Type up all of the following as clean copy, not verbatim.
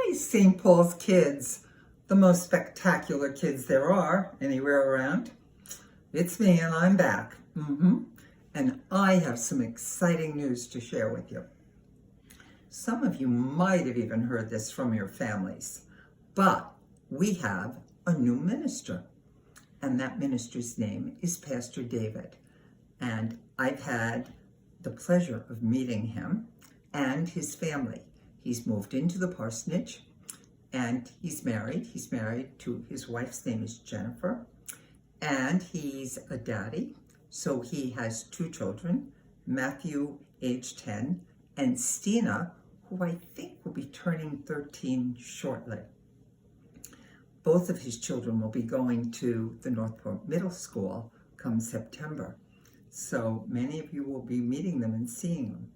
Hi, St. Paul's kids, the most spectacular kids there are anywhere around. It's me and I'm back. And I have some exciting news to share with you. Some of you might have even heard this from your families, but we have a new minister. And that minister's name is Pastor David. And I've had the pleasure of meeting him and his family. He's moved into the parsonage and he's married. He's married to his wife's name is Jennifer, and he's a daddy. So he has two children, Matthew, age 10, and Stina, who I think will be turning 13 shortly. Both of his children will be going to the Northport Middle School come September. So many of you will be meeting them and seeing them.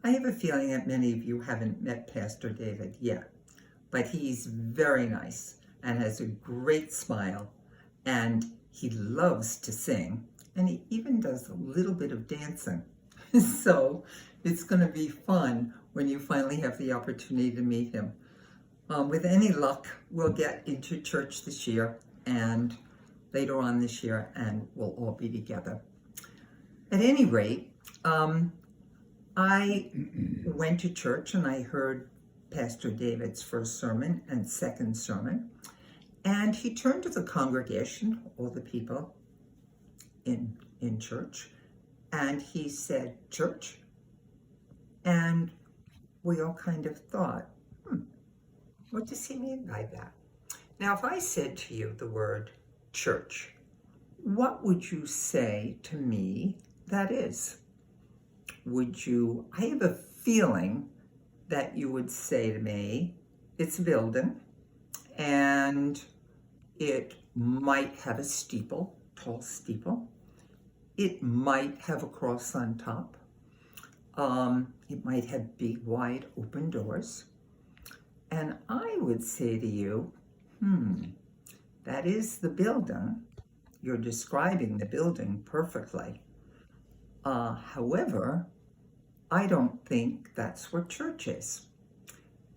I have a feeling that many of you haven't met Pastor David yet, but he's very nice and has a great smile, and he loves to sing, and he even does a little bit of dancing. So it's going to be fun when you finally have the opportunity to meet him. With any luck, we'll get into church this year and later on this year, and we'll all be together. At any rate, I went to church and I heard Pastor David's first sermon and second sermon, and he turned to the congregation, all the people in church, and he said, "Church?" And we all kind of thought, what does he mean by that? Now, if I said to you the word church, what would you say to me that is? I have a feeling that you would say to me, it's a building, and it might have a steeple, tall steeple. It might have a cross on top. It might have big, wide open doors. And I would say to you, that is the building. You're describing the building perfectly. However, I don't think that's what church is.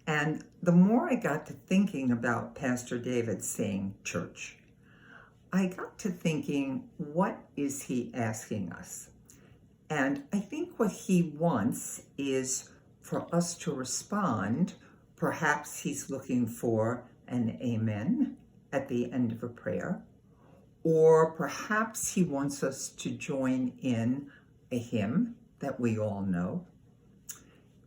And the more I got to thinking about Pastor David saying church, I got to thinking, what is he asking us? And I think what he wants is for us to respond. Perhaps he's looking for an amen at the end of a prayer, or perhaps he wants us to join in a hymn that we all know.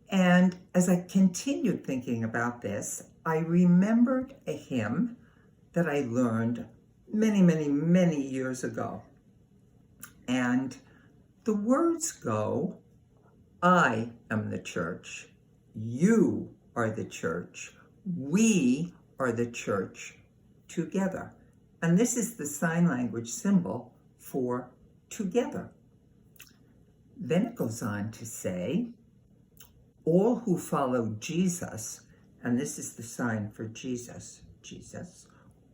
And as I continued thinking about this, I remembered a hymn that I learned many, many, many years ago. And the words go, I am the church, you are the church, we are the church together. And this is the sign language symbol for together. Then it goes on to say, all who follow Jesus, and this is the sign for Jesus,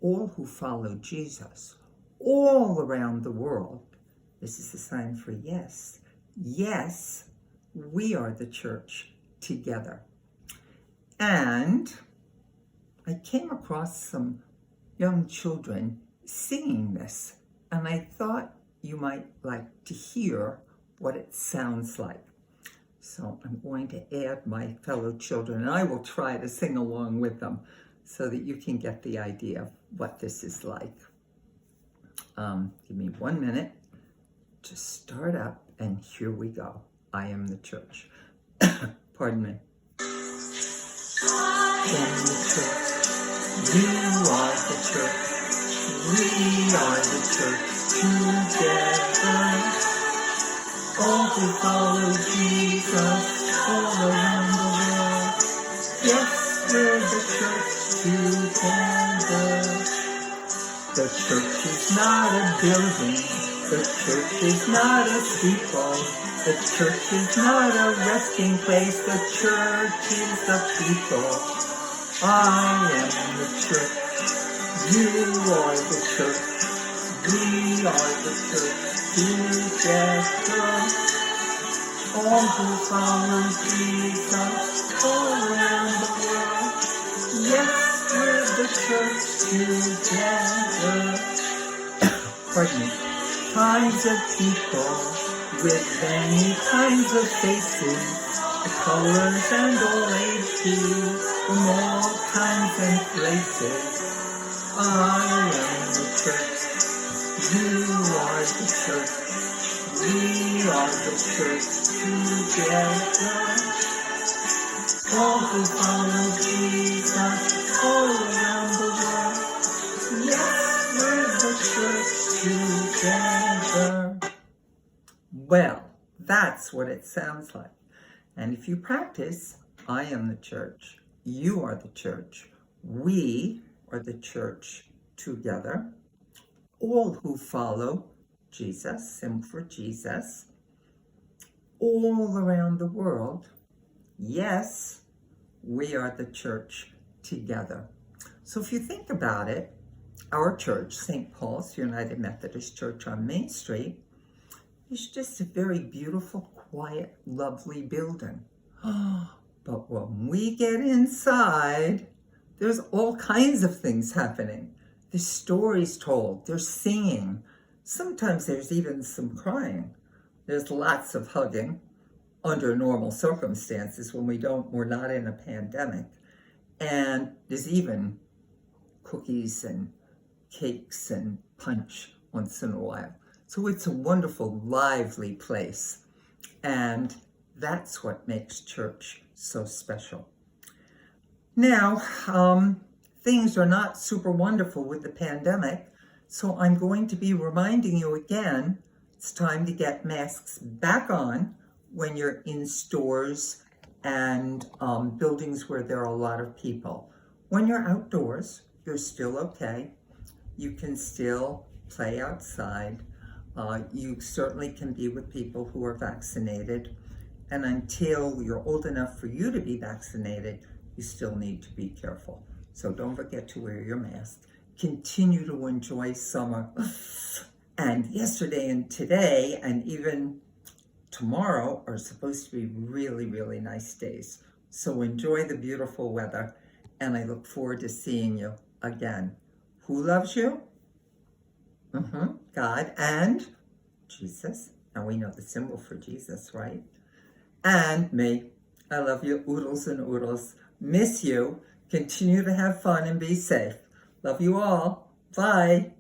all who follow Jesus, all around the world, this is the sign for yes. Yes, we are the church together. And I came across some young children singing this, and I thought you might like to hear what it sounds like. So I'm going to add my fellow children, and I will try to sing along with them so that you can get the idea of what this is like. Give me 1 minute to start up, and here we go. I am the church. Pardon me. I am the church. You are the church. We are the church together. All who follow Jesus all around the world. Yes, we're the church together. The church is not a building. The church is not a steeple. The church is not a resting place. The church is the people. I am the church. You are the church. We are the church together. All who follow Jesus all around the world. Yes, together. Pardon me. Kinds of people with many kinds of faces, the colors and all ages, from all kinds and places. I am the church. You are the church. We are the church together. All who follow Jesus all around the world. Yes, we're the church together. Well, that's what it sounds like. And if you practice, I am the church. You are the church. We are the church together. All who follow Jesus, sim for Jesus, all around the world. Yes, we are the church together. So if you think about it, our church, St. Paul's United Methodist Church on Main Street, is just a very beautiful, quiet, lovely building. But when we get inside, there's all kinds of things happening. There's stories told, there's singing. Sometimes there's even some crying. There's lots of hugging under normal circumstances when we're not in a pandemic. And there's even cookies and cakes and punch once in a while. So it's a wonderful, lively place. And that's what makes church so special. Now, things are not super wonderful with the pandemic, so I'm going to be reminding you again, it's time to get masks back on when you're in stores and buildings where there are a lot of people. When you're outdoors, you're still okay. You can still play outside. You certainly can be with people who are vaccinated. And until you're old enough for you to be vaccinated, you still need to be careful. So don't forget to wear your mask. Continue to enjoy summer. And yesterday and today and even tomorrow are supposed to be really, really nice days. So enjoy the beautiful weather. And I look forward to seeing you again. Who loves you? God and Jesus. Now we know the symbol for Jesus, right? And me. I love you, oodles and oodles. Miss you. Continue to have fun and be safe. Love you all. Bye.